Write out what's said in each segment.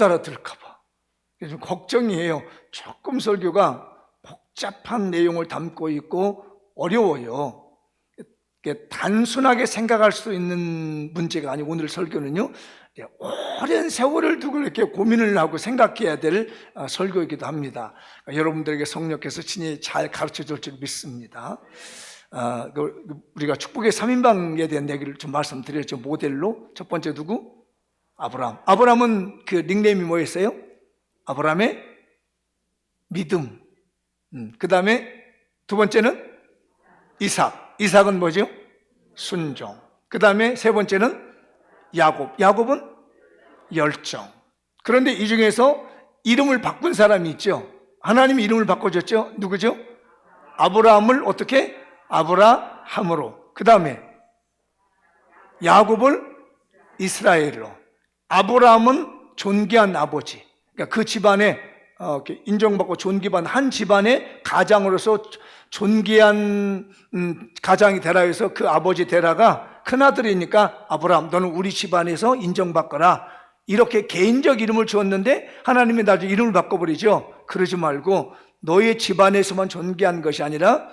알아들을까봐 좀 걱정이에요. 조금 설교가 복잡한 내용을 담고 있고 어려워요. 단순하게 생각할 수 있는 문제가 아니고 오늘 설교는요, 오랜 세월을 두고 이렇게 고민을 하고 생각해야 될 설교이기도 합니다. 여러분들에게 성령께서 친히 잘 가르쳐 줄 줄 믿습니다. 우리가 축복의 3인방에 대한 얘기를 좀 말씀드렸죠. 모델로 첫 번째 누구? 아브라함. 아브라함은 그 닉네임이 뭐였어요? 아브라함의 믿음. 그 다음에 두 번째는 이삭. 이삭은 뭐죠? 순종. 그 다음에 세 번째는 야곱. 야곱은 열정. 그런데 이 중에서 이름을 바꾼 사람이 있죠. 하나님이 이름을 바꿔줬죠. 누구죠? 아브라함을 어떻게? 아브라함으로. 그 다음에 야곱을 이스라엘로. 아브라함은 존귀한 아버지. 그러니까 그 집안에 인정받고 존귀한 한 집안의 가장으로서 존귀한 가장이 되라 해서 그 아버지 데라가 큰아들이니까 아브라함 너는 우리 집안에서 인정받거라, 이렇게 개인적 이름을 주었는데 하나님이 나중에 이름을 바꿔버리죠. 그러지 말고 너의 집안에서만 존귀한 것이 아니라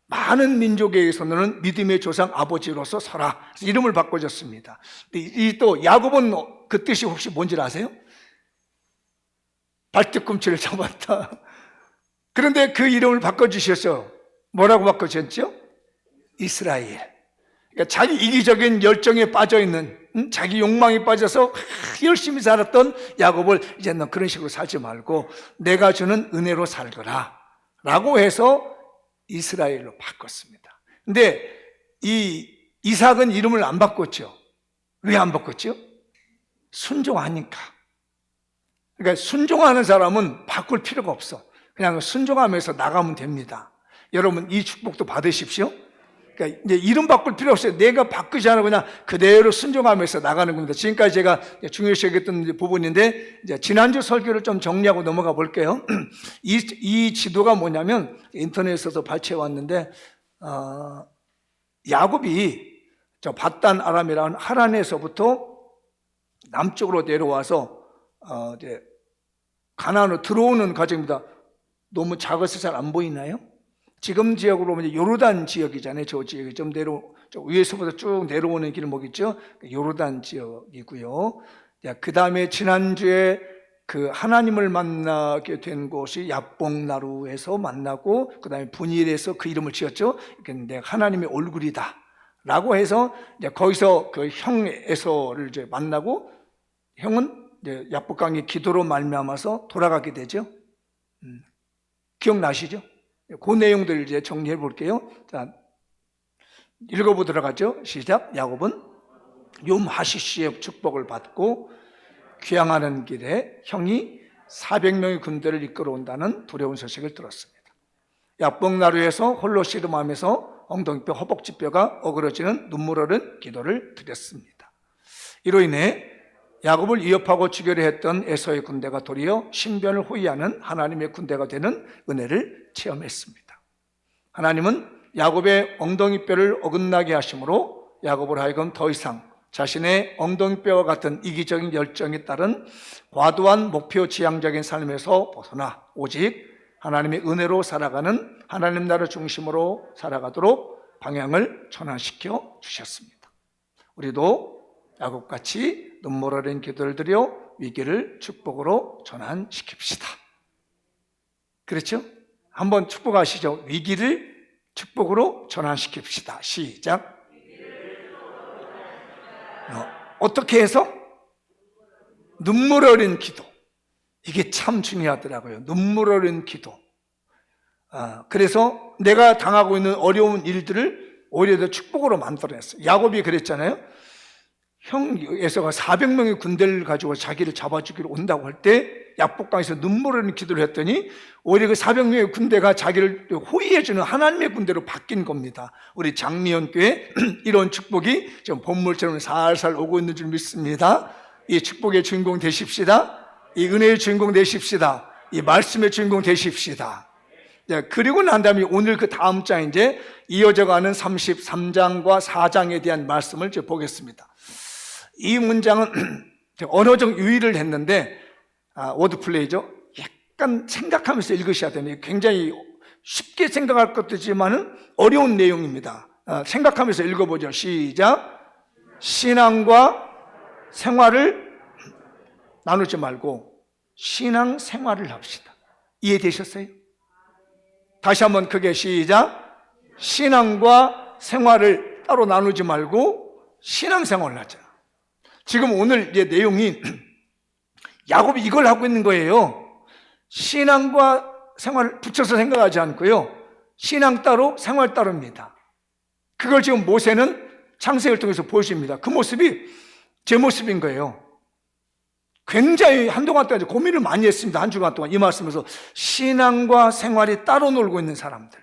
많은 민족에 의해서 너는 믿음의 조상 아버지로서 서라. 그래서 이름을 바꿔줬습니다. 또 야곱은 그 뜻이 혹시 뭔지 아세요? 발뒤꿈치를 잡았다. 그런데 그 이름을 바꿔주셔서 뭐라고 바꿔주셨죠? 이스라엘. 그러니까 자기 이기적인 열정에 빠져있는, 자기 욕망에 빠져서 열심히 살았던 야곱을 이제 너 그런 식으로 살지 말고 내가 주는 은혜로 살거라 라고 해서 이스라엘로 바꿨습니다. 근데 이 이삭은 이름을 안 바꿨죠. 왜 안 바꿨죠? 순종하니까. 그러니까 순종하는 사람은 바꿀 필요가 없어. 그냥 순종하면서 나가면 됩니다. 여러분 이 축복도 받으십시오. 그러니까 이제 이름 바꿀 필요 없어요. 내가 바꾸지 않고 그냥 그대로 순종하면서 나가는 겁니다. 지금까지 제가 중요시 여겼던 부분인데 이제 지난주 설교를 좀 정리하고 넘어가 볼게요. 이 지도가 뭐냐면 인터넷에서 발췌해 왔는데 야곱이 저 밧단 아람이라는 하란에서부터 남쪽으로 내려와서 이제 가나안으로 들어오는 과정입니다. 너무 작아서 잘 안 보이나요? 지금 지역으로 보면 요르단 지역이잖아요. 저 지역이 좀 저 위에서부터 쭉 내려오는 길목이죠. 요르단 지역이고요. 그 다음에 지난주에 그 하나님을 만나게 된 곳이 야복나루에서 만나고, 그 다음에 분일에서 그 이름을 지었죠. 근데 하나님의 얼굴이다 라고 해서 이제 거기서 그 형 에서를 이제 만나고, 형은 이제 야복강의 기도로 말미암아서 돌아가게 되죠. 기억나시죠? 그 내용들 이제 정리해 볼게요. 자, 읽어보도록 하죠. 시작. 야곱은 욤하시시의 축복을 받고 귀향하는 길에 형이 400명의 군대를 이끌어온다는 두려운 소식을 들었습니다. 야복나루에서 홀로 씨름하면서 엉덩이뼈, 허벅지뼈가 어그러지는 눈물 어른 기도를 드렸습니다. 이로 인해 야곱을 위협하고 죽이려 했던 에서의 군대가 도리어 신변을 호위하는 하나님의 군대가 되는 은혜를 체험했습니다. 하나님은 야곱의 엉덩이뼈를 어긋나게 하심으로 야곱을 하여금 더 이상 자신의 엉덩이뼈와 같은 이기적인 열정에 따른 과도한 목표 지향적인 삶에서 벗어나 오직 하나님의 은혜로 살아가는 하나님 나라 중심으로 살아가도록 방향을 전환시켜 주셨습니다. 우리도 야곱같이 눈물 어린 기도를 드려 위기를 축복으로 전환시킵시다. 그렇죠? 한번 축복하시죠. 위기를 축복으로 전환시킵시다. 시작. 어떻게 해서? 눈물 어린 기도. 이게 참 중요하더라고요. 눈물 어린 기도. 그래서 내가 당하고 있는 어려운 일들을 오히려 더 축복으로 만들어냈어요. 야곱이 그랬잖아요. 형 에서가 400명의 군대를 가지고 자기를 잡아주기로 온다고 할 때 야복강에서 눈물 흘리는 기도를 했더니 오히려 그 400명의 군대가 자기를 호위해주는 하나님의 군대로 바뀐 겁니다. 우리 장미연교회 이런 축복이 지금 본물처럼 살살 오고 있는 줄 믿습니다. 이 축복의 주인공 되십시다. 이 은혜의 주인공 되십시다. 이 말씀의 주인공 되십시다. 그리고 난 다음에 오늘 그 다음 장 이제 이어져가는 33장과 4장에 대한 말씀을 이제 보겠습니다. 이 문장은 언어적 유의를 했는데 워드플레이죠. 약간 생각하면서 읽으셔야 됩니다. 굉장히 쉽게 생각할 것이지만은 어려운 내용입니다. 생각하면서 읽어보죠. 시작. 신앙과 생활을 나누지 말고 신앙 생활을 합시다. 이해되셨어요? 다시 한번 크게 시작. 신앙과 생활을 따로 나누지 말고 신앙 생활을 하자. 지금 오늘 이제 내용이 야곱이 이걸 하고 있는 거예요. 신앙과 생활을 붙여서 생각하지 않고요. 신앙 따로 생활 따로입니다. 그걸 지금 모세는 창세기를 통해서 보여줍니다. 그 모습이 제 모습인 거예요. 굉장히 한동안 동안 고민을 많이 했습니다. 한 주간 동안 이 말씀에서 신앙과 생활이 따로 놀고 있는 사람들,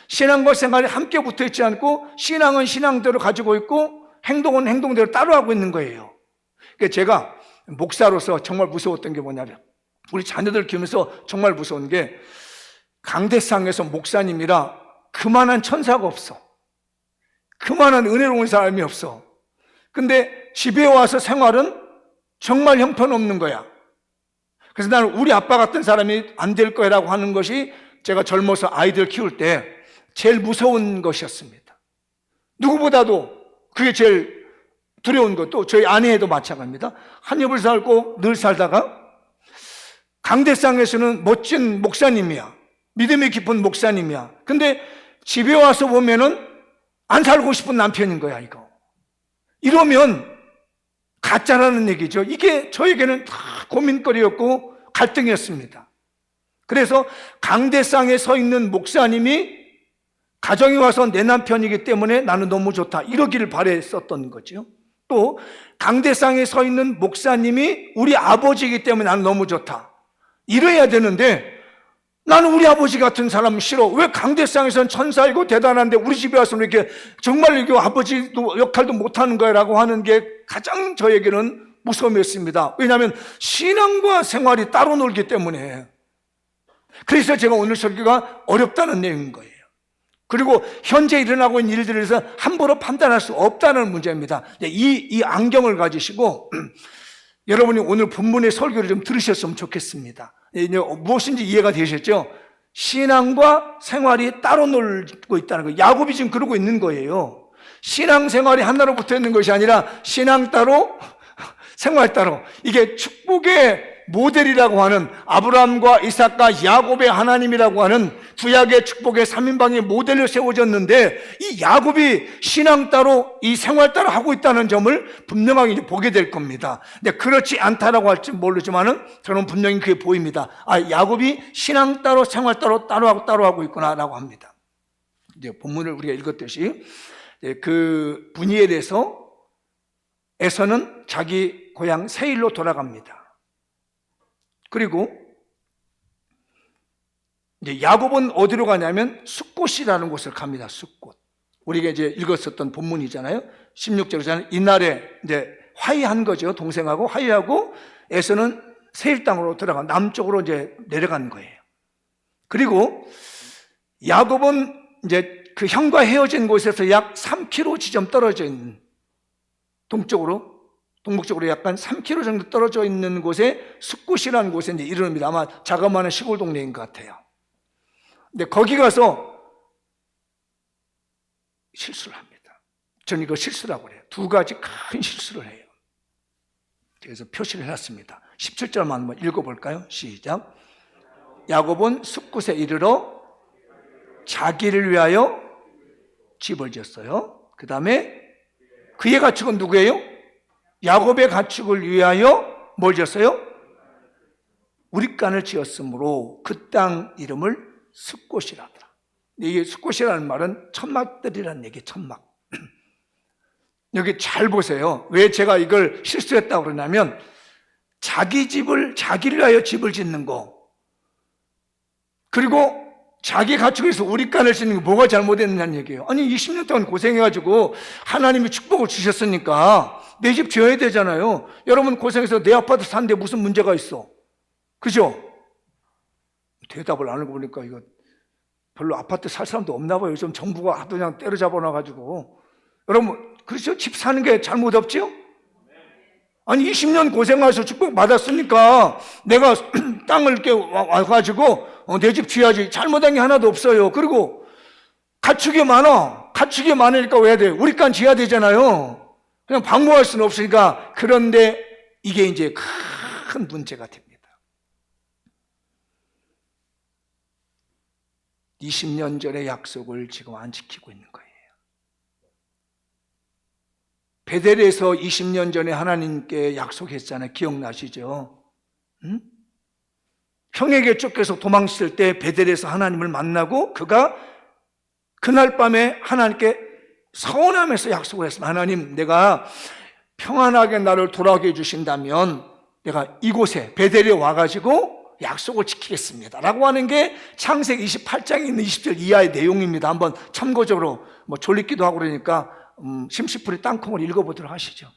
신앙과 생활이 함께 붙어 있지 않고 신앙은 신앙대로 가지고 있고 행동은 행동대로 따로 하고 있는 거예요. 그러니까 제가 목사로서 정말 무서웠던 게 뭐냐면 우리 자녀들 키우면서 정말 무서운 게 강대상에서 목사님이라 그만한 천사가 없어. 그만한 은혜로운 사람이 없어. 근데 집에 와서 생활은 정말 형편없는 거야. 그래서 나는 우리 아빠 같은 사람이 안 될 거라고 하는 것이 제가 젊어서 아이들 키울 때 제일 무서운 것이었습니다. 누구보다도 그게 제일 두려운 것도 저희 아내도 마찬가지입니다. 한 옆을 살고 늘 살다가 강대상에서는 멋진 목사님이야. 믿음이 깊은 목사님이야. 근데 집에 와서 보면은 안 살고 싶은 남편인 거야, 이거. 이러면 가짜라는 얘기죠. 이게 저에게는 다 고민거리였고 갈등이었습니다. 그래서 강대상에 서 있는 목사님이 가정에 와서 내 남편이기 때문에 나는 너무 좋다, 이러기를 바랬었던 거죠. 또 강대상에 서 있는 목사님이 우리 아버지이기 때문에 나는 너무 좋다, 이래야 되는데 나는 우리 아버지 같은 사람 싫어. 왜 강대상에서는 천사이고 대단한데 우리 집에 와서 이렇게 정말 이게 아버지 역할도 못하는 거야 라고 하는 게 가장 저에게는 무서움이었습니다. 왜냐하면 신앙과 생활이 따로 놀기 때문에. 그래서 제가 오늘 설교가 어렵다는 내용인 거예요. 그리고 현재 일어나고 있는 일들에 대해서 함부로 판단할 수 없다는 문제입니다. 이 안경을 가지시고 여러분이 오늘 본문의 설교를 좀 들으셨으면 좋겠습니다. 무엇인지 이해가 되셨죠? 신앙과 생활이 따로 놀고 있다는 거예요. 야곱이 지금 그러고 있는 거예요. 신앙생활이 하나로 붙어 있는 것이 아니라 신앙 따로 생활 따로. 이게 축복의 모델이라고 하는 아브라함과 이삭과 야곱의 하나님이라고 하는 구약의 축복의 3인방의 모델로 세워졌는데 이 야곱이 신앙 따로 이 생활 따로 하고 있다는 점을 분명하게 이제 보게 될 겁니다. 근데 그렇지 않다라고 할지 모르지만은 저는 분명히 그게 보입니다. 야곱이 신앙 따로 생활 따로 하고 있구나라고 합니다. 이제 본문을 우리가 읽었듯이 그 분이엘에서 에서는 자기 고향 세일로 돌아갑니다. 그리고 이제 야곱은 어디로 가냐면 숫곳이라는 곳을 갑니다. 숫곳. 우리가 이제 읽었었던 본문이잖아요. 16절에서는 이날에 이제 화해한 거죠. 동생하고 화해하고 에서는 세일 땅으로 들어가 남쪽으로 이제 내려간 거예요. 그리고 야곱은 이제 그 형과 헤어진 곳에서 약 3km 지점 떨어져 있는 동북쪽으로 약간 3km 정도 떨어져 있는 곳에 숫곳이라는 곳에 이제 이릅니다. 아마 자그마한 시골 동네인 것 같아요. 근데 거기 가서 실수를 합니다. 저는 이거 실수라고 그래요. 두 가지 큰 실수를 해요. 그래서 표시를 해놨습니다. 17절만 한번 읽어볼까요? 시작. 야곱은 숫곳에 이르러 자기를 위하여 집을 지었어요. 그 다음에 그의 가축은 누구예요? 야곱의 가축을 위하여 뭘 지었어요? 우릿간을 지었으므로 그 땅 이름을 숫곳이라더라. 이게 숫곳이라는 말은 천막들이라는 얘기예요. 천막. 여기 잘 보세요. 왜 제가 이걸 실수했다고 그러냐면 자기 집을 자기를 위하여 집을 짓는 거, 그리고 자기 가축에서 우릿간을 짓는 게 뭐가 잘못됐느냐는 얘기예요. 아니 20년 동안 고생해가지고 하나님이 축복을 주셨으니까 내 집 지어야 되잖아요. 여러분 고생해서 내 아파트 사는데 무슨 문제가 있어? 그죠? 대답을 안 하고 보니까 이거 별로 아파트 살 사람도 없나 봐요. 요즘 정부가 하도 그냥 때려잡아 놔가지고. 여러분 그렇죠? 집 사는 게 잘못 없죠? 아니 20년 고생해서 축복 받았으니까 내가 땅을 이렇게 와가지고 내 집 쥐야지. 잘못한 게 하나도 없어요. 그리고 가축이 많아. 가축이 많으니까 왜 해야 돼? 우리 간 지어야 되잖아요. 그냥 방무할 수는 없으니까. 그런데 이게 이제 큰 문제가 됩니다. 20년 전의 약속을 지금 안 지키고 있는 거예요. 베델에서 20년 전에 하나님께 약속했잖아요. 기억나시죠? 응? 형에게 쫓겨서 도망칠 때 베델에서 하나님을 만나고 그가 그날 밤에 하나님께 서원하면서 약속을 했습니다. 하나님, 내가 평안하게 나를 돌아오게 해주신다면 내가 이곳에 베델에 와가지고 약속을 지키겠습니다 라고 하는 게 창세기 28장에 있는 20절 이하의 내용입니다. 한번 참고적으로 졸리기도 하고 그러니까 심시풀이 땅콩을 읽어보도록 하시죠.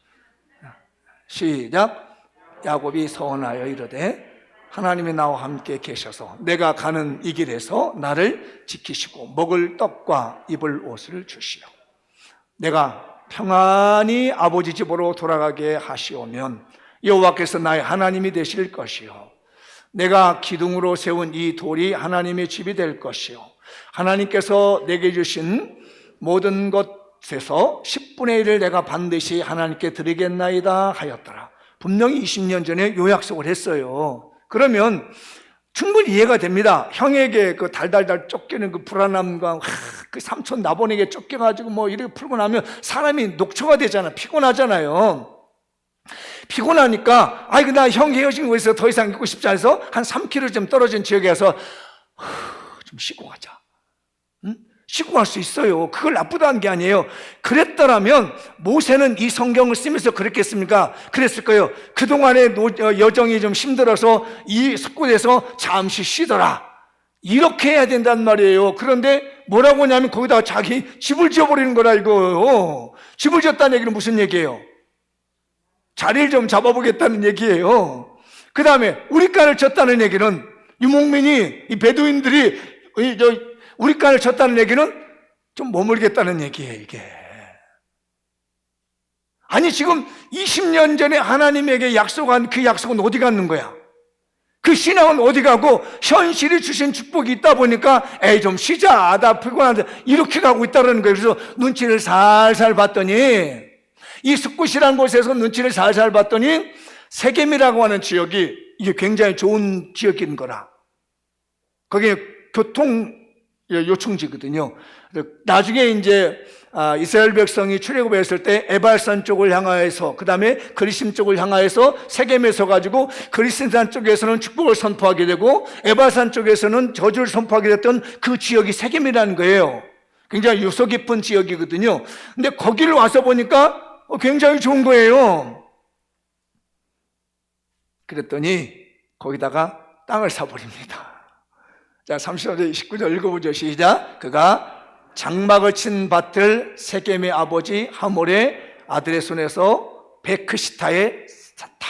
시작. 야곱이 서원하여 이르되 하나님이 나와 함께 계셔서 내가 가는 이 길에서 나를 지키시고 먹을 떡과 입을 옷을 주시오. 내가 평안히 아버지 집으로 돌아가게 하시오면 여호와께서 나의 하나님이 되실 것이요 내가 기둥으로 세운 이 돌이 하나님의 집이 될 것이요 하나님께서 내게 주신 모든 것에서 10분의 1을 내가 반드시 하나님께 드리겠나이다 하였더라. 분명히 20년 전에 요 약속을 했어요. 그러면 충분히 이해가 됩니다. 형에게 그 달달달 쫓기는 그 불안함과 그 삼촌 나본에게 쫓겨가지고 이렇게 풀고 나면 사람이 녹초가 되잖아요. 피곤하잖아요. 피곤하니까 나 형 헤어진 곳에서 더 이상 있고 싶지 않아서 한 3km 좀 떨어진 지역에 가서 좀 쉬고 가자. 응? 쉬고 갈 수 있어요. 그걸 나쁘다는 게 아니에요. 그랬더라면 모세는 이 성경을 쓰면서 그랬겠습니까? 그랬을 거예요. 그동안의 여정이 좀 힘들어서 이 숲곳에서 잠시 쉬더라. 이렇게 해야 된단 말이에요. 그런데 뭐라고 하냐면 거기다가 자기 집을 지어버리는 거라 이거예요. 집을 지었다는 얘기는 무슨 얘기예요? 자리를 좀 잡아보겠다는 얘기예요. 그 다음에 우리간을 쳤다는 얘기는 유목민이 이 베두인들이 우리간을 쳤다는 얘기는 좀 머물겠다는 얘기예요. 이게 아니 지금 20년 전에 하나님에게 약속한 그 약속은 어디 갔는 거야? 그 신앙은 어디 가고 현실이 주신 축복이 있다 보니까 에이 좀 쉬자 나 피곤한데 이렇게 가고 있다는 거예요. 그래서 눈치를 살살 봤더니 이 숲곳이라는 곳에서 눈치를 살살 봤더니 세겜이라고 하는 지역이 이게 굉장히 좋은 지역인 거라. 거기에 교통 요충지거든요. 나중에 이제 이스라엘 백성이 출애굽했을 때 에발산 쪽을 향하여서 그 다음에 그리심 쪽을 향하여서 세겜에 서가지고 그리심산 쪽에서는 축복을 선포하게 되고 에발산 쪽에서는 저주를 선포하게 됐던 그 지역이 세겜이라는 거예요. 굉장히 유서 깊은 지역이거든요. 근데 거기를 와서 보니까 굉장히 좋은 거예요. 그랬더니 거기다가 땅을 사버립니다. 자, 30절 19절 읽어보죠. 시작. 그가 장막을 친 밭을 세겜의 아버지 하몰의 아들의 손에서 베크시타에 샀다.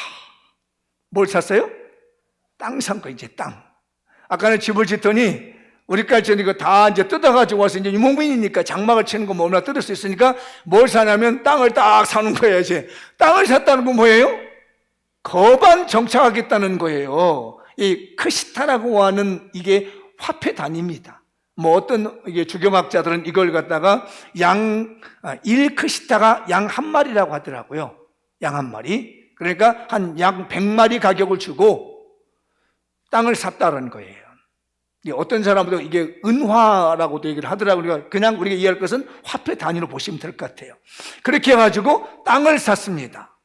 뭘 샀어요? 땅 산 거, 이제 땅. 아까는 집을 짓더니 우리까지 이거 다 이제 뜯어가지고 와서 이제 유목민이니까 장막을 치는 거 뭐나 뜯을 수 있으니까 뭘 사냐면 땅을 딱 사는 거예요. 이제 땅을 샀다는 건 뭐예요? 거반 정착하겠다는 거예요. 이 크시타라고 하는 이게 화폐 단위입니다. 어떤 이게 주경학자들은 이걸 갖다가 1크시타가 양 한 마리라고 하더라고요. 양 한 마리. 그러니까 한 양 100마리 가격을 주고 땅을 샀다는 거예요. 어떤 사람들은 이게 은화라고도 얘기를 하더라고요. 그냥 우리가 이해할 것은 화폐 단위로 보시면 될 것 같아요. 그렇게 해가지고 땅을 샀습니다.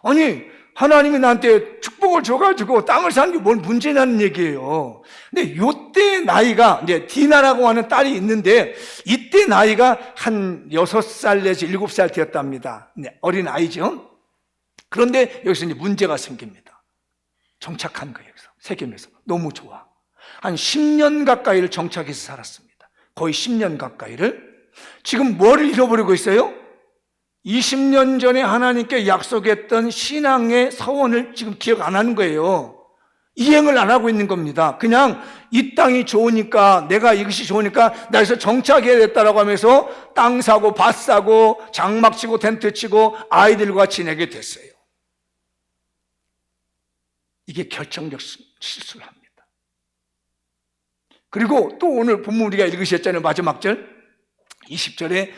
아니 하나님이 나한테 축복을 줘가지고 땅을 사는 게 뭘 문제냐는 얘기예요. 근데 요때 나이가 이제 디나라고 하는 딸이 있는데 이때 나이가 한 6살 내지 7살 되었답니다. 어린 아이죠. 그런데 여기서 이제 문제가 생깁니다. 정착한 거예요. 세겜에서 너무 좋아. 한 10년 가까이를 정착해서 살았습니다. 거의 10년 가까이를. 지금 뭘 잃어버리고 있어요? 20년 전에 하나님께 약속했던 신앙의 서원을 지금 기억 안 하는 거예요. 이행을 안 하고 있는 겁니다. 그냥 이 땅이 좋으니까, 내가 이것이 좋으니까 나 여기서 정착해야 됐다라고 하면서 땅 사고 밭 사고 장막 치고 텐트 치고 아이들과 지내게 됐어요. 이게 결정적 실수를 합니다. 그리고 또 오늘 본문 우리가 읽으셨잖아요. 마지막 절 20절에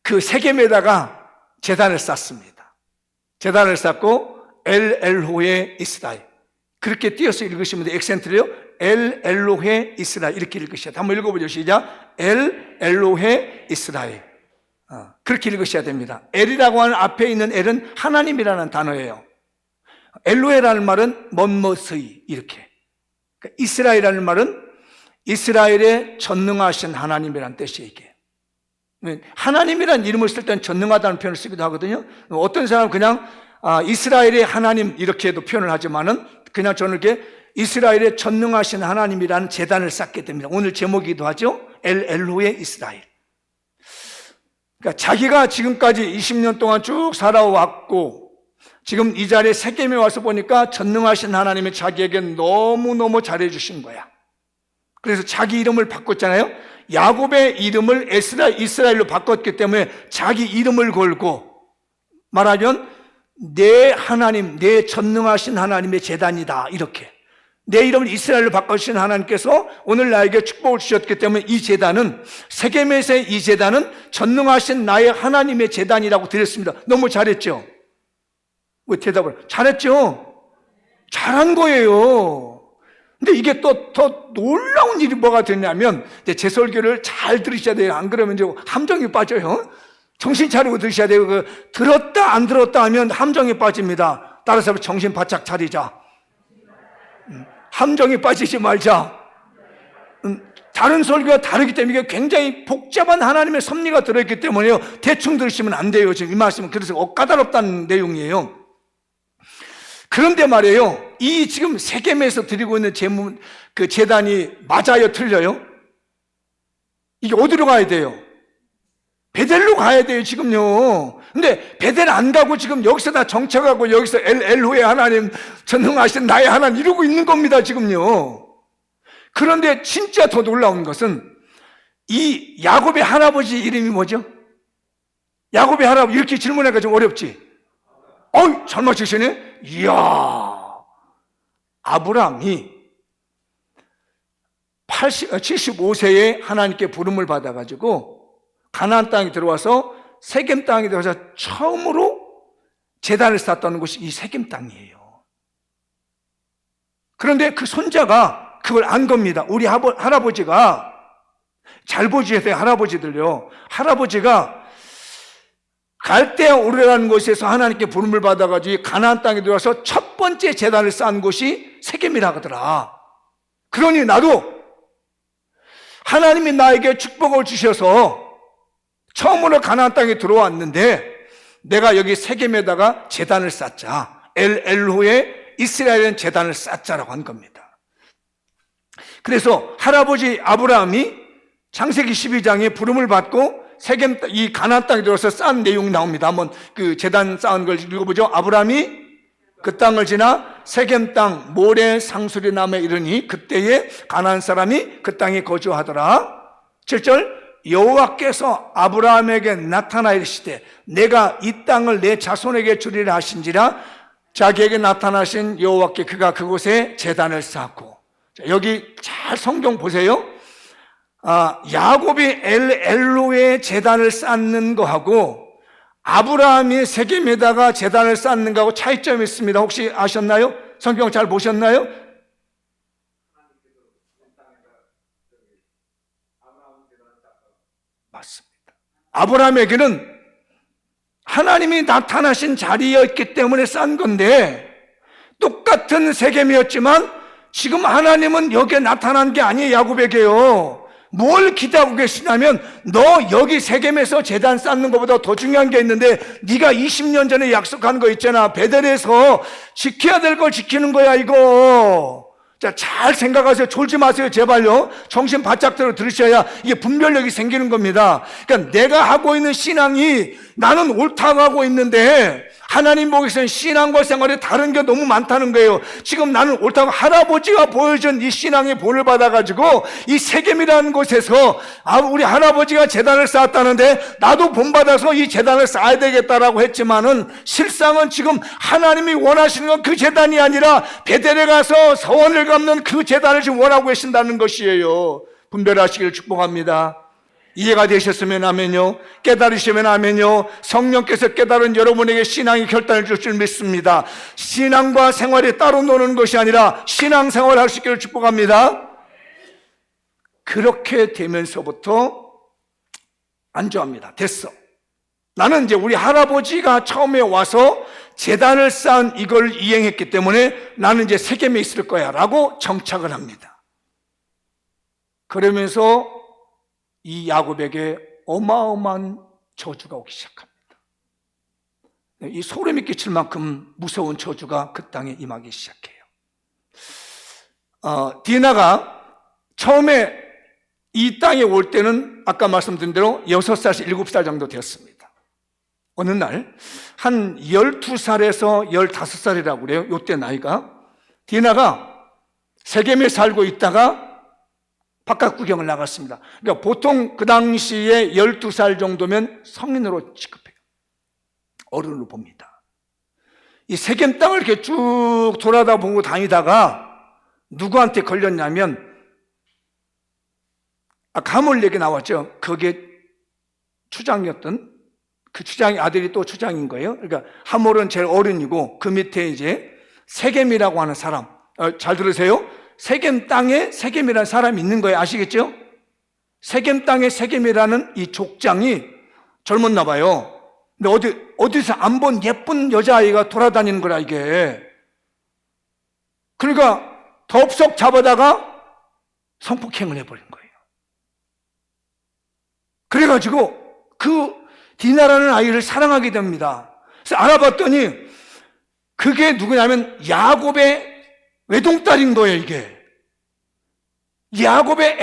그 세겜에다가 제단을 쌓습니다. 제단을 쌓고 엘 엘로헤 이스라엘, 그렇게 띄어서 읽으시면 돼요. 액센트를요. 엘 엘로헤 이스라엘 이렇게 읽으셔야 돼요. 한번 읽어보죠. 시작. 엘 엘로헤 이스라엘. 그렇게 읽으셔야 됩니다. 엘이라고 하는 앞에 있는 엘은 하나님이라는 단어예요. 엘로헤라는 말은 멋머스이 이렇게. 그러니까 이스라엘이라는 말은 이스라엘의 전능하신 하나님이라는 뜻이에요. 이게 하나님이라는 이름을 쓸 때는 전능하다는 표현을 쓰기도 하거든요. 어떤 사람은 그냥 이스라엘의 하나님 이렇게도 표현을 하지만은 그냥 저는 이렇게 이스라엘의 전능하신 하나님이라는 제단을 쌓게 됩니다. 오늘 제목이기도 하죠. 엘 엘로헤 이스라엘. 그러니까 자기가 지금까지 20년 동안 쭉 살아왔고 지금 이 자리에 세겜에 와서 보니까 전능하신 하나님이 자기에게 너무너무 잘해 주신 거야. 그래서 자기 이름을 바꿨잖아요. 야곱의 이름을 이스라엘로 바꿨기 때문에 자기 이름을 걸고 말하면 내 하나님, 내 전능하신 하나님의 제단이다 이렇게. 내 이름을 이스라엘로 바꿔주신 하나님께서 오늘 나에게 축복을 주셨기 때문에 이 제단은 세겜에서의 이 제단은 전능하신 나의 하나님의 제단이라고 드렸습니다. 너무 잘했죠? 왜 대답을? 잘했죠? 잘한 거예요. 근데 이게 또 더 놀라운 일이 뭐가 되냐면 제 설교를 잘 들으셔야 돼요. 안 그러면 이제 함정이 빠져요. 정신 차리고 들으셔야 돼요. 들었다 안 들었다 하면 함정이 빠집니다. 따라서 정신 바짝 차리자. 함정이 빠지지 말자. 다른 설교가 다르기 때문에 이게 굉장히 복잡한 하나님의 섭리가 들어있기 때문에요. 대충 들으시면 안 돼요. 지금 이 말씀은 그래서 까다롭다는 내용이에요. 그런데 말이에요. 이 지금 세겜에서 드리고 있는 그 제단이 맞아요, 틀려요? 이게 어디로 가야 돼요? 베델로 가야 돼요, 지금요. 근데 베델 안 가고 지금 여기서 다 정착하고 여기서 엘로헤 하나님, 전능하신 나의 하나님 이러고 있는 겁니다, 지금요. 그런데 진짜 더 놀라운 것은 이 야곱의 할아버지 이름이 뭐죠? 야곱의 할아버지 이렇게 질문하기가 좀 어렵지? 잘 맞추시네? 이야, 아브라함이 75세에 하나님께 부름을 받아가지고 가나안 땅에 들어와서 세겜 땅에 들어와서 처음으로 제단을 쌓았다는 곳이 이 세겜 땅이에요. 그런데 그 손자가 그걸 안 겁니다. 우리 할아버지가 잘 보시세요, 할아버지들요. 할아버지가 갈대아 우르라는 곳에서 하나님께 부름을 받아가지고 가나안 땅에 들어와서 첫 번째 제단을 쌓은 곳이 세겜이라 하더라. 그러니 나도 하나님이 나에게 축복을 주셔서 처음으로 가나안 땅에 들어왔는데 내가 여기 세겜에다가 제단을 쌓자. 엘 엘로헤 이스라엘은 제단을 쌓자라고 한 겁니다. 그래서 할아버지 아브라함이 창세기 12장에 부름을 받고 세겜 이 가나안 땅에 들어서 쌓은 내용이 나옵니다. 한번 그 제단 쌓은 걸 읽어보죠. 아브라함이 그 땅을 지나 세겜 땅 모래 상수리 남에 이르니 그때에 가나안 사람이 그 땅에 거주하더라. 7절 여호와께서 아브라함에게 나타나 이르시되 내가 이 땅을 내 자손에게 주리라 하신지라. 자기에게 나타나신 여호와께 그가 그곳에 제단을 쌓고. 여기 잘 성경 보세요. 야곱이 엘로의 제단을 쌓는 거하고 아브라함이 세겜에다가 제단을 쌓는 거하고 차이점이 있습니다. 혹시 아셨나요? 성경 잘 보셨나요? 맞습니다. 아브라함에게는 하나님이 나타나신 자리였기 때문에 쌓은 건데 똑같은 세겜이었지만 지금 하나님은 여기에 나타난 게 아니에요. 야곱에게요. 뭘 기대하고 계시냐면 너 여기 세겜에서 제단 쌓는 것보다 더 중요한 게 있는데 네가 20년 전에 약속한 거 있잖아. 베델에서 지켜야 될 걸 지키는 거야 이거. 자, 잘 생각하세요. 졸지 마세요. 제발요. 정신 바짝 들으셔야 이게 분별력이 생기는 겁니다. 그러니까 내가 하고 있는 신앙이 나는 옳다고 하고 있는데 하나님 보기에서는 신앙과 생활에 다른 게 너무 많다는 거예요. 지금 나는 옳다고 할아버지가 보여준 이 신앙의 본을 받아가지고 이 세겜이라는 곳에서 우리 할아버지가 제단을 쌓았다는데 나도 본받아서 이 제단을 쌓아야 되겠다라고 했지만은 실상은 지금 하나님이 원하시는 건 그 제단이 아니라 베델에 가서 서원을 갚는 그 제단을 지금 원하고 계신다는 것이에요. 분별하시기를 축복합니다. 이해가 되셨으면 아멘요. 깨달으시면 아멘요. 성령께서 깨달은 여러분에게 신앙의 결단을 줄 줄 믿습니다. 신앙과 생활이 따로 노는 것이 아니라 신앙생활을 할 수 있기를 축복합니다. 그렇게 되면서부터 안주합니다. 됐어. 나는 이제 우리 할아버지가 처음에 와서 제단을 쌓은 이걸 이행했기 때문에 나는 이제 세겜에 있을 거야 라고 정착을 합니다. 그러면서 이 야곱에게 어마어마한 저주가 오기 시작합니다. 이 소름이 끼칠 만큼 무서운 저주가 그 땅에 임하기 시작해요. 디나가 처음에 이 땅에 올 때는 아까 말씀드린 대로 6살에서 7살 정도 되었습니다. 어느 날 한 12살에서 15살이라고 그래요. 이때 나이가. 디나가 세겜에 살고 있다가 바깥 구경을 나갔습니다. 그러니까 보통 그 당시에 12살 정도면 성인으로 취급해요. 어른으로 봅니다. 이 세겜 땅을 이렇게 쭉 돌아다 보고 다니다가 누구한테 걸렸냐면 가물 얘기 나왔죠. 그게 추장이었던 그 추장의 아들이 또 추장인 거예요. 그러니까 하몰은 제일 어른이고 그 밑에 이제 세겜이라고 하는 사람. 잘 들으세요. 세겜 땅에 세겜이라는 사람이 있는 거예요. 아시겠죠? 세겜 땅에 세겜이라는 이 족장이 젊었나 봐요. 근데 어디서 안 본 예쁜 여자아이가 돌아다니는 거라 이게. 그러니까 덥석 잡아다가 성폭행을 해버린 거예요. 그래가지고 그 디나라는 아이를 사랑하게 됩니다. 그래서 알아봤더니 그게 누구냐면 야곱의 외동딸인 거예요, 이게. 야곱의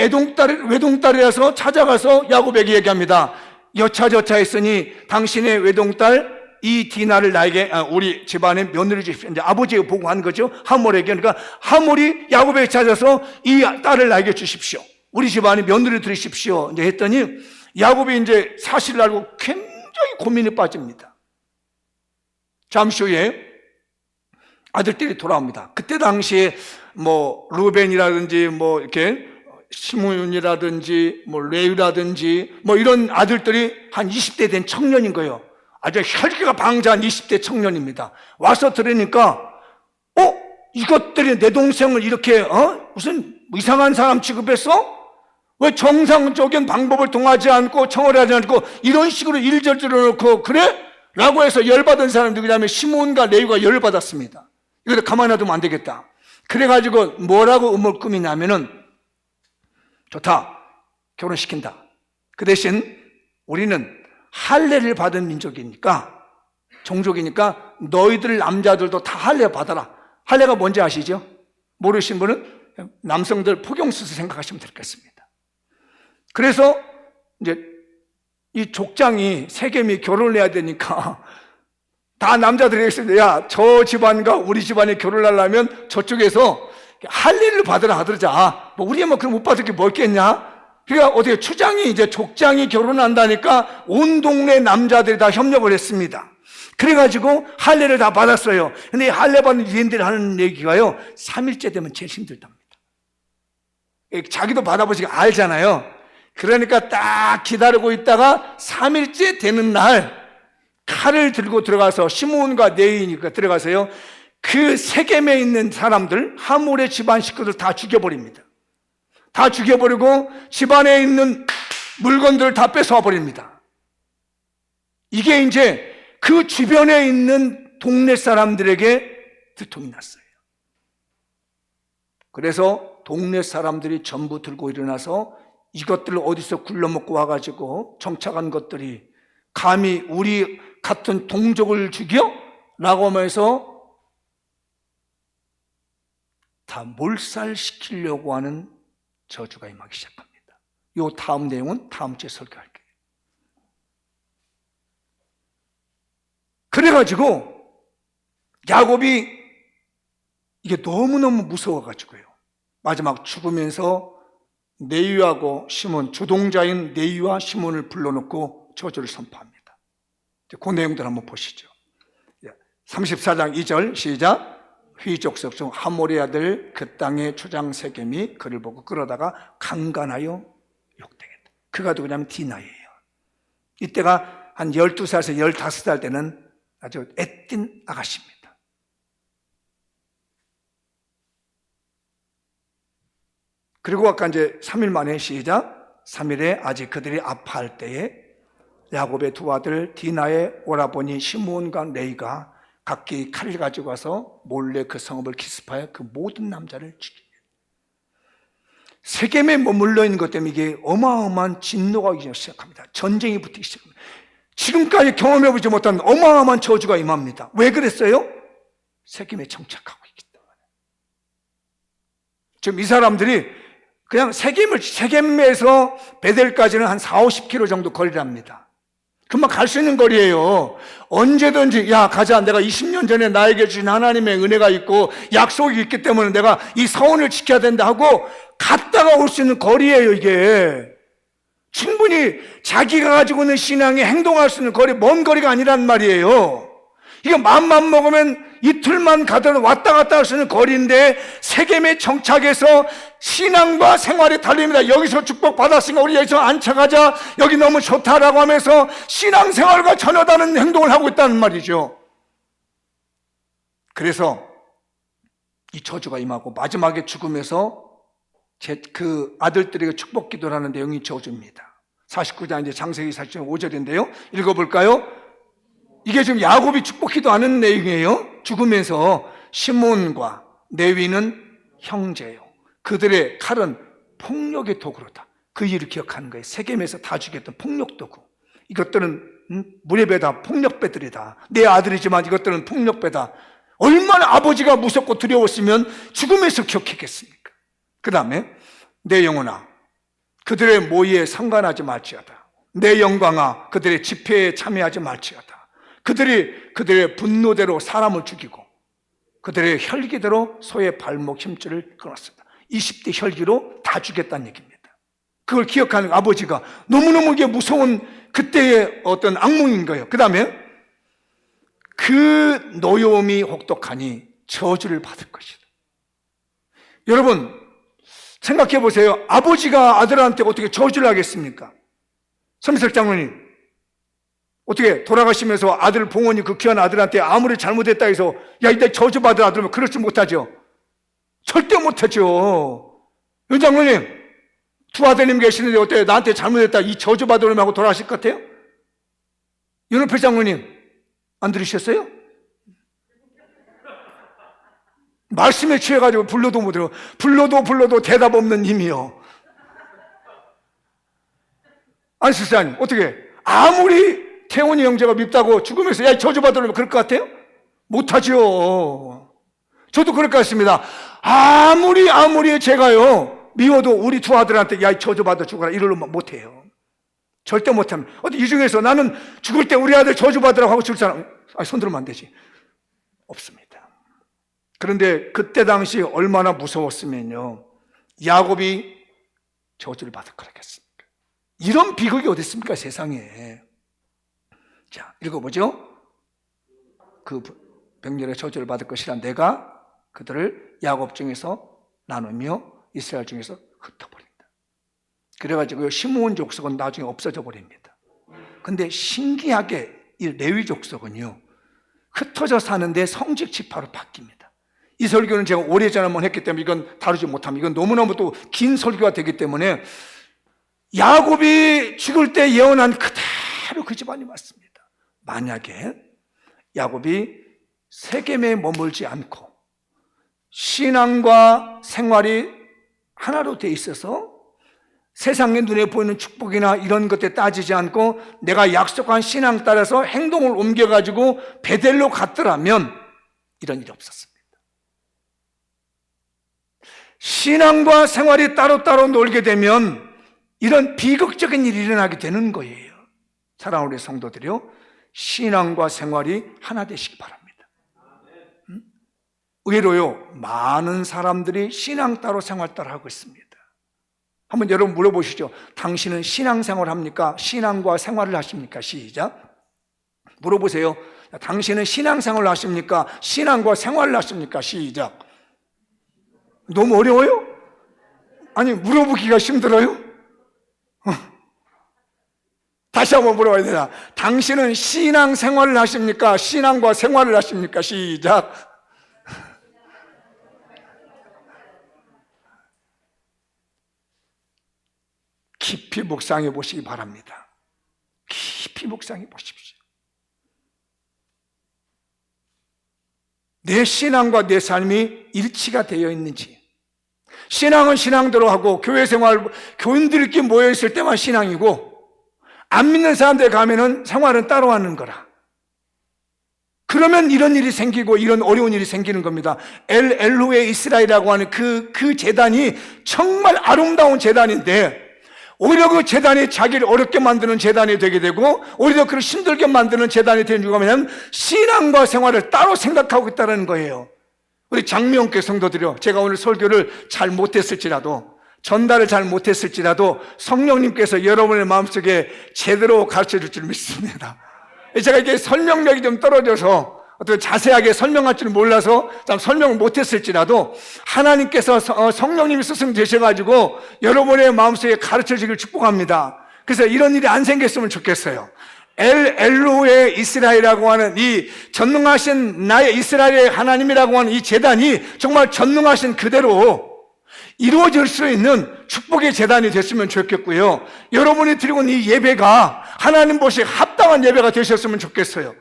외동딸이라서 찾아가서 야곱에게 얘기합니다. 여차저차 했으니 당신의 외동딸 이 디나를 나에게 우리 집안에 며느리 주십시오. 이제 아버지가 보고 한 거죠. 하몰에게. 그러니까 하몰이 야곱에게 찾아서 이 딸을 나에게 주십시오. 우리 집안에 며느리 드리십시오. 이제 했더니 야곱이 이제 사실을 알고 굉장히 고민에 빠집니다. 잠시 후에 아들들이 돌아옵니다. 그때 당시에 뭐 루벤이라든지 뭐 이렇게 시므온이라든지 뭐 레위라든지 뭐 이런 아들들이 한 20대 된 청년인 거예요. 아주 혈기가 방자한 20대 청년입니다. 와서 들으니까 이것들이 내 동생을 이렇게 무슨 이상한 사람 취급했어? 왜 정상적인 방법을 통하지 않고 청월하지 않고 이런 식으로 일절들어 놓고 그래? 라고 해서 열받은 사람이 누구냐면 시므온과 레위가 열받았습니다. 이거 가만히 놔두면 안 되겠다. 그래가지고 뭐라고 음을 꾸미냐면은 좋다. 결혼시킨다. 그 대신 우리는 할례를 받은 민족이니까 종족이니까 너희들 남자들도 다 할례 받아라. 할례가 뭔지 아시죠? 모르신 분은 남성들 포경수술 생각하시면 되겠습니다. 그래서 이제 이 족장이 세겜이 결혼을 해야 되니까 다 남자들이 했습니다. 야, 저 집안과 우리 집안이 결혼을 하려면 저쪽에서 할례를 받으라 하더자. 뭐 우리가 뭐 그럼 못 받을 게 뭐 있겠냐? 그러니까 어떻게 추장이 이제 족장이 결혼한다니까 온 동네 남자들이 다 협력을 했습니다. 그래가지고 할례를 다 받았어요. 근데 이 할례 받는 유대인들이 하는 얘기가요, 3일째 되면 제일 힘들답니다. 자기도 받아보시고 알잖아요. 그러니까 딱 기다리고 있다가 3일째 되는 날 칼을 들고 들어가서 시므온과 레위니까 들어가서요, 그 세겜에 있는 사람들, 하몰의 집안 식구들 다 죽여버립니다. 다 죽여버리고 집안에 있는 물건들을 다 뺏어와 버립니다. 이게 이제 그 주변에 있는 동네 사람들에게 들통이 났어요. 그래서 동네 사람들이 전부 들고 일어나서 이것들을 어디서 굴러먹고 와가지고 정착한 것들이 감히 우리 같은 동족을 죽여? 라고 하면서 다 몰살시키려고 하는 저주가 임하기 시작합니다. 이 다음 내용은 다음 주에 설교할게요. 그래가지고 야곱이 이게 너무너무 무서워가지고요, 마지막 죽으면서 네위하고 시몬, 주동자인 네위와 시몬을 불러놓고 저주를 선포합니다. 그 내용들 한번 보시죠. 34장 2절 시작. 휘족속 중 하몰의 아들 그 땅의 초장 세겜이 그를 보고 끌어다가 강간하여 욕되겠다. 그가 누구냐면 디나예요. 이때가 한 12살에서 15살 때는 아주 애띤 아가씨입니다. 그리고 아까 이제 3일 만에 시작. 3일에 아직 그들이 아파할 때에 야곱의 두 아들 디나의 오라버니 시므온과 레이가 각기 칼을 가지고 와서 몰래 그 성읍을 기습하여 그 모든 남자를 죽이게. 세겜에 머물러 있는 것 때문에 이게 어마어마한 진노가 오기 시작합니다. 전쟁이 붙기 시작합니다. 지금까지 경험해보지 못한 어마어마한 저주가 임합니다. 왜 그랬어요? 세겜에 정착하고 있기 때문에. 지금 이 사람들이 그냥 세겜에서 베델까지는 한 40-50km 정도 거리랍니다. 금방 갈 수 있는 거리예요. 언제든지 야 가자, 내가 20년 전에 나에게 주신 하나님의 은혜가 있고 약속이 있기 때문에 내가 이 서원을 지켜야 된다 하고 갔다가 올 수 있는 거리예요. 이게 충분히 자기가 가지고 있는 신앙에 행동할 수 있는 거리, 먼 거리가 아니란 말이에요. 이거 마음만 먹으면 이틀만 가더라도 왔다 갔다 할 수 있는 거리인데 세겜에 정착해서 신앙과 생활이 달립니다. 여기서 축복받았으니까 우리 여기서 안착하자, 여기 너무 좋다라고 하면서 신앙생활과 전혀 다른 행동을 하고 있다는 말이죠. 그래서 이 저주가 임하고 마지막에 죽으면서 그 아들들에게 축복 기도를 하는 내용이 저주입니다. 49장 이제 창세기 47장 5절인데요 읽어볼까요? 이게 지금 야곱이 축복 기도하는 내용이에요. 죽으면서 시몬과 레위는 형제요, 그들의 칼은 폭력의 도구로다. 그 일을 기억하는 거예요. 세겜에서 다 죽였던 폭력 도구. 이것들은 무례배다, 폭력배들이다. 내 아들이지만 이것들은 폭력배다. 얼마나 아버지가 무섭고 두려웠으면 죽음에서 기억했겠습니까? 그 다음에 내 영혼아 그들의 모의에 상관하지 말지어다. 내 영광아 그들의 집회에 참여하지 말지어다. 그들의 분노대로 사람을 죽이고 그들의 혈기대로 소의 발목 힘줄을 끊었습니다. 20대 혈기로 다 죽였다는 얘기입니다. 그걸 기억하는 아버지가 너무너무 이게 무서운 그때의 어떤 악몽인 거예요. 그 다음에 그 노여움이 혹독하니 저주를 받을 것이다. 여러분 생각해 보세요. 아버지가 아들한테 어떻게 저주를 하겠습니까? 서미석 장로님 어떻게 돌아가시면서 아들 봉원이 그 귀한 아들한테 아무리 잘못했다 해서 야 이때 저주받을 아들면 그렇지 못하죠. 절대 못하죠. 윤 장로님 두 아들님 계시는데 어때요? 나한테 잘못했다 이 저주받으려면 하고 돌아가실 것 같아요? 윤호필 장로님 안 들으셨어요? 말씀에 취해가지고 불러도 못 들어. 불러도 대답 없는 힘이요. 안실사님 어떻게 아무리 태훈이 형제가 밉다고 죽으면서 야 저주받으려면 그럴 것 같아요? 못하죠. 저도 그럴 것 같습니다. 아무리 제가요 미워도 우리 두 아들한테 야 저주받아 죽어라 이러려면 못해요. 절대 못합니다. 이 중에서 나는 죽을 때 우리 아들 저주받으라고 하고 죽을 사람 손 들으면 안 되지. 없습니다. 그런데 그때 당시 얼마나 무서웠으면요 야곱이 저주를 받을 거라겠습니까? 이런 비극이 어디 있습니까 세상에. 자 읽어보죠. 그 백렬의 저주를 받을 것이라 내가 그들을 야곱 중에서 나누며 이스라엘 중에서 흩어버린다. 그래가지고 시므온 족속은 나중에 없어져 버립니다. 근데 신기하게 이 레위 족속은요 흩어져 사는데 성직 지파로 바뀝니다. 이 설교는 제가 오래전에 한번 했기 때문에 이건 다루지 못합니다. 이건 너무너무 또 긴 설교가 되기 때문에 야곱이 죽을 때 예언한 그대로 그 집안이 맞습니다. 만약에 야곱이 세겜에 머물지 않고 신앙과 생활이 하나로 돼 있어서 세상의 눈에 보이는 축복이나 이런 것에 따지지 않고 내가 약속한 신앙 따라서 행동을 옮겨가지고 베델로 갔더라면 이런 일이 없었습니다. 신앙과 생활이 따로따로 놀게 되면 이런 비극적인 일이 일어나게 되는 거예요. 사랑하는 우리 성도들이요, 신앙과 생활이 하나 되시기 바랍니다. 의외로요, 많은 사람들이 신앙 따로 생활 따로 하고 있습니다. 한번 여러분 물어보시죠. 당신은 신앙생활 합니까? 신앙과 생활을 하십니까? 시작. 물어보세요. 당신은 신앙생활을 하십니까? 신앙과 생활을 하십니까? 시작. 너무 어려워요? 아니, 물어보기가 힘들어요? 다시 한번 물어봐야 되나? 당신은 신앙생활을 하십니까? 신앙과 생활을 하십니까? 시작. 깊이 묵상해 보시기 바랍니다. 깊이 묵상해 보십시오. 내 신앙과 내 삶이 일치가 되어 있는지. 신앙은 신앙대로 하고 교회 생활, 교인들끼리 모여 있을 때만 신앙이고 안 믿는 사람들 가면은 생활은 따로 하는 거라. 그러면 이런 일이 생기고 이런 어려운 일이 생기는 겁니다. 엘로의 이스라엘이라고 하는 그 재단이 정말 아름다운 재단인데 오히려 그 재단이 자기를 어렵게 만드는 재단이 되게 되고 오히려 그를 힘들게 만드는 재단이 되는 이유가 뭐냐면 신앙과 생활을 따로 생각하고 있다는 거예요. 우리 장미영교 성도들이요, 제가 오늘 설교를 잘 못했을지라도, 전달을 잘 못했을지라도 성령님께서 여러분의 마음속에 제대로 가르쳐 줄 줄 믿습니다. 제가 이게 설명력이 좀 떨어져서 어떻게 자세하게 설명할 줄 몰라서 참 설명을 못했을지라도 하나님께서 성령님이 스승 되셔가지고 여러분의 마음속에 가르쳐 주길 축복합니다. 그래서 이런 일이 안 생겼으면 좋겠어요. 엘로의 이스라엘이라고 하는 이 전능하신 나의 이스라엘의 하나님이라고 하는 이 재단이 정말 전능하신 그대로 이루어질 수 있는 축복의 재단이 됐으면 좋겠고요. 여러분이 드리고 있는 이 예배가 하나님 보시기에 합당한 예배가 되셨으면 좋겠어요.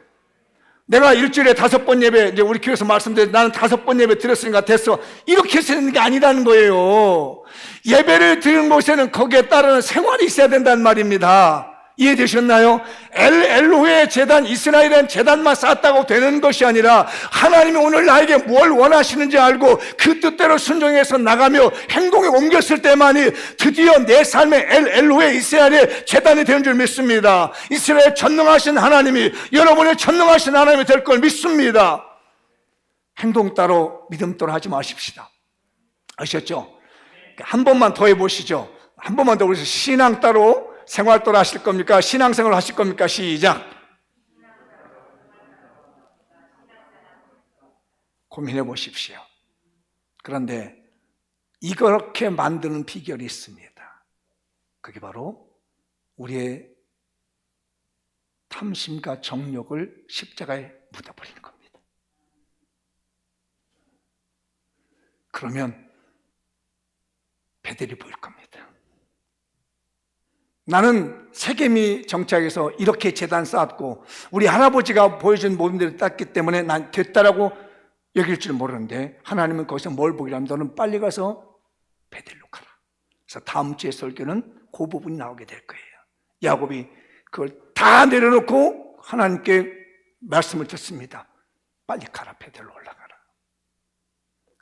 내가 일주일에 5번 예배, 이제 우리 교회에서 말씀드린 나는 5번 예배 드렸으니까 됐어, 이렇게 쓰는 게 아니라는 거예요. 예배를 드리는 곳에는 거기에 따르는 생활이 있어야 된다는 말입니다. 이해되셨나요? 엘로의 재단, 이스라엘은 재단만 쌓았다고 되는 것이 아니라 하나님이 오늘 나에게 뭘 원하시는지 알고 그 뜻대로 순종해서 나가며 행동에 옮겼을 때만이 드디어 내 삶의 엘로의 이스라엘의 재단이 되는 줄 믿습니다. 이스라엘 전능하신 하나님이 여러분의 전능하신 하나님이 될 걸 믿습니다. 행동 따로 믿음 따로 하지 마십시다. 아셨죠? 한 번만 더 해보시죠. 한 번만 더 우리 신앙 따로 생활 따로 하실 겁니까? 신앙생활 하실 겁니까? 시작. 고민해 보십시오. 그런데 이렇게 만드는 비결이 있습니다. 그게 바로 우리의 탐심과 정욕을 십자가에 묻어버리는 겁니다. 그러면 배들이 보일 겁니다. 나는 세겜이 정착해서 이렇게 재단 쌓았고 우리 할아버지가 보여준 모습들을 땄기 때문에 난 됐다라고 여길 줄 모르는데 하나님은 거기서 뭘 보기라면 너는 빨리 가서 베델로 가라. 그래서 다음 주에 설교는 그 부분이 나오게 될 거예요. 야곱이 그걸 다 내려놓고 하나님께 말씀을 듣습니다. 빨리 가라, 베델로 올라가라.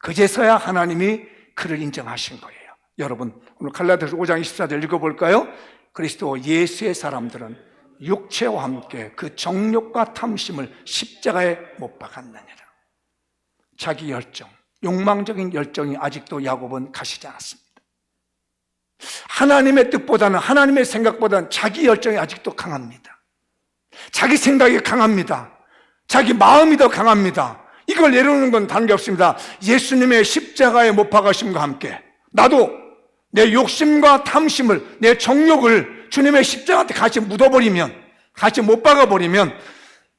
그제서야 하나님이 그를 인정하신 거예요. 여러분 오늘 갈라디아서 5장 24절 읽어볼까요? 그리스도 예수의 사람들은 육체와 함께 그 정욕과 탐심을 십자가에 못 박았느니라. 자기 열정, 욕망적인 열정이 아직도 야곱은 가시지 않았습니다. 하나님의 뜻보다는 하나님의 생각보다는 자기 열정이 아직도 강합니다. 자기 생각이 강합니다. 자기 마음이 더 강합니다. 이걸 내려놓는 건 다른 게 없습니다. 예수님의 십자가에 못 박으심과 함께 나도 내 욕심과 탐심을, 내 정욕을 주님의 십자가한테 같이 묻어버리면, 같이 못 박아버리면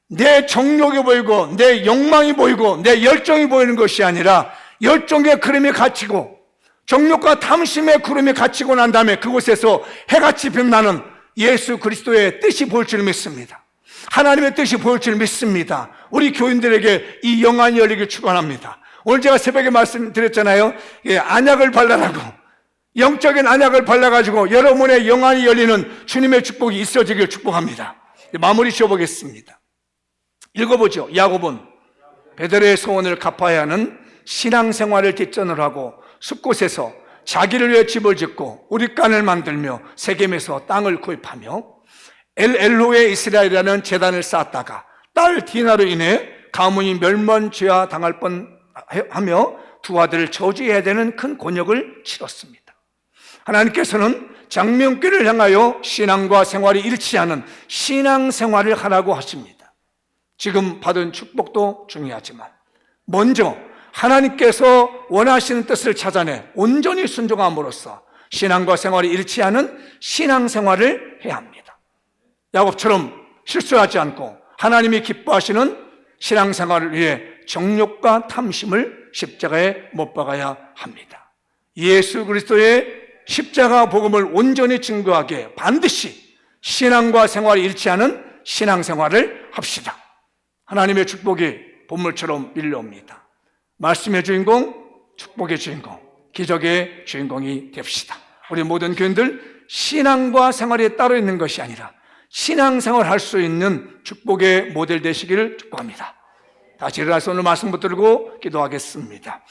내 정욕이 보이고 내 욕망이 보이고 내 열정이 보이는 것이 아니라 열정의 구름이 갇히고 정욕과 탐심의 구름이 갇히고 난 다음에 그곳에서 해같이 빛나는 예수 그리스도의 뜻이 보일 줄 믿습니다. 하나님의 뜻이 보일 줄 믿습니다. 우리 교인들에게 이 영안이 열리길 축원합니다. 오늘 제가 새벽에 말씀드렸잖아요. 안약을 발라라고. 영적인 안약을 발라가지고 여러분의 영안이 열리는 주님의 축복이 있어지길 축복합니다. 마무리 지어보겠습니다. 읽어보죠. 야곱은 베델의 소원을 갚아야 하는 신앙생활을 뒷전을 하고 숲곳에서 자기를 위해 집을 짓고 우리간을 만들며 세겜에서 땅을 구입하며 엘로에 이스라엘이라는 제단을 쌓았다가 딸 디나로 인해 가문이 멸망죄와 당할 뻔하며 두 아들을 저주해야 되는 큰 곤욕을 치렀습니다. 하나님께서는 장명교를 향하여 신앙과 생활이 일치하는 신앙생활을 하라고 하십니다. 지금 받은 축복도 중요하지만 먼저 하나님께서 원하시는 뜻을 찾아내 온전히 순종함으로써 신앙과 생활이 일치하는 신앙생활을 해야 합니다. 야곱처럼 실수하지 않고 하나님이 기뻐하시는 신앙생활을 위해 정욕과 탐심을 십자가에 못 박아야 합니다. 예수 그리스도의 십자가 복음을 온전히 증거하기에 반드시 신앙과 생활이 일치하는 신앙생활을 합시다. 하나님의 축복이 본물처럼 밀려옵니다. 말씀의 주인공, 축복의 주인공, 기적의 주인공이 됩시다. 우리 모든 교인들 신앙과 생활이 따로 있는 것이 아니라 신앙생활을 할 수 있는 축복의 모델 되시기를 축복합니다. 다시 일어나서 오늘 말씀 붙들고 기도하겠습니다.